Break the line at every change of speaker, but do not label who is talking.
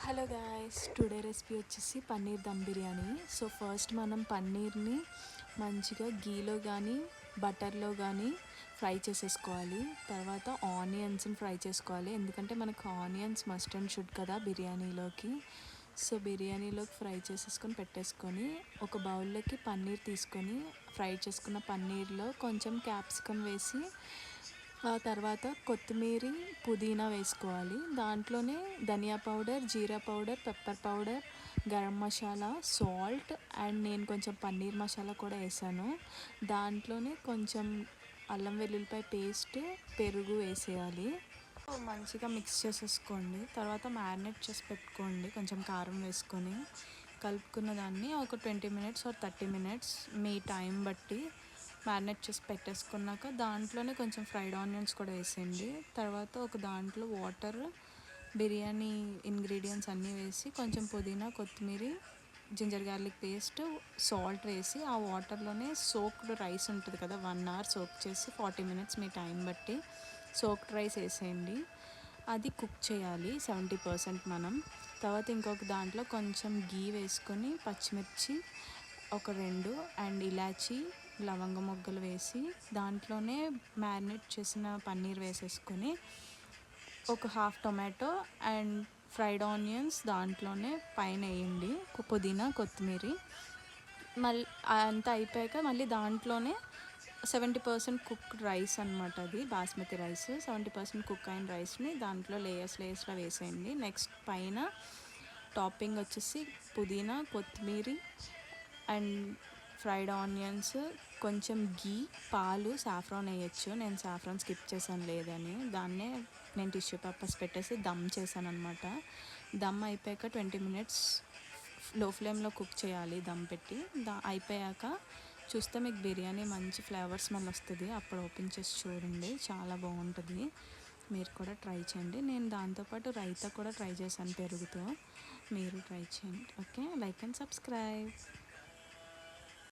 Hello guys, today recipe వచ్చేసి paneer dum biryani. So first మనం పన్నీర్ని మంచిగా గీలో కానీ బటర్లో కానీ ఫ్రై చేసేసుకోవాలి. తర్వాత ఆనియన్స్ని ఫ్రై చేసుకోవాలి, ఎందుకంటే మనకు ఆనియన్స్ మస్ట్ అండ్ షుడ్ కదా బిర్యానీలోకి. సో బిర్యానీలోకి ఫ్రై చేసేసుకొని పెట్టేసుకొని ఒక బౌల్లోకి పన్నీర్ తీసుకొని ఫ్రై చేసుకున్న పన్నీర్లో కొంచెం క్యాప్సికమ్ వేసి ఆ తర్వాత కొత్తిమీర పుదీనా వేసుకోవాలి. దాంట్లోనే ధనియా పౌడర్, జీరా powder, pepper powder, garam masala, salt and నేను కొంచెం పన్నీర్ మసాలా కూడా వేసాను. దాంట్లోనే కొంచెం అల్లం వెల్లుల్లిపాయ పేస్ట్, పెరుగు వేసేయాలి. మంచిగా మిక్స్ చేసేసుకోండి. తర్వాత మ్యారినేట్ చేసి పెట్టుకోండి కొంచెం కారం వేసుకొని. కలుపుకున్న దాన్ని ఒక 20 minutes or 30 minutes me time బట్టి మ్యారినేట్ చేసి పెట్టేసుకున్నాక దాంట్లోనే కొంచెం ఫ్రైడ్ ఆనియన్స్ కూడా వేసేయండి. తర్వాత ఒక దాంట్లో వాటర్, బిర్యానీ ఇంగ్రీడియంట్స్ అన్నీ వేసి కొంచెం పుదీనా, కొత్తిమీర, జింజర్ గార్లిక్ పేస్ట్, సాల్ట్ వేసి ఆ వాటర్లోనే సోక్డ్ రైస్ ఉంటుంది కదా, 1 అవర్ సోక్ చేసి 40 మినిట్స్ మీ టైం బట్టి సోక్డ్ రైస్ వేసేయండి. అది కుక్ చేయాలి 70% మనం. తర్వాత ఇంకొక దాంట్లో కొంచెం గీ వేసుకొని పచ్చిమిర్చి ఒక 2 అండ్ ఇలాచీ, లవంగ మొగ్గలు వేసి దాంట్లోనే మ్యారినేట్ చేసిన పన్నీర్ వేసేసుకొని ఒక half tomato and fried onions దాంట్లోనే పైన వేయండి, పుదీనా, కొత్తిమీర. మళ్ళీ అంతా అయిపోయాక మళ్ళీ దాంట్లోనే 70% కుక్డ్ రైస్ అనమాట, అది బాస్మతి రైస్. 70% కుక్ అయిన రైస్ని దాంట్లో లేయర్స్లో వేసేయండి. నెక్స్ట్ పైన టాపింగ్ వచ్చేసి పుదీనా, కొత్తిమీర అండ్ ఫ్రైడ్ ఆనియన్స్, కొంచెం గీ, పాలు, సాఫ్రాన్ వేయచ్చు. నేను సాఫ్రాన్ స్కిప్ చేశాను లేదని, దాన్నే నేను టిష్యూ పేపర్స్ పెట్టేసి దమ్ చేశాను అనమాట. దమ్ అయిపోయాక 20 మినిట్స్ లో ఫ్లేమ్లో కుక్ చేయాలి దమ్ పెట్టి. అయిపోయాక చూస్తే మీకు బిర్యానీ మంచి ఫ్లేవర్ స్మెల్ వస్తుంది. అప్పుడు ఓపెన్ చేసి చూడండి, చాలా బాగుంటుంది. మీరు కూడా ట్రై చేయండి. నేను దాంతోపాటు రైతా కూడా ట్రై చేశాను పెరుగుతో. మీరు ట్రై చేయండి. Okay, like and subscribe.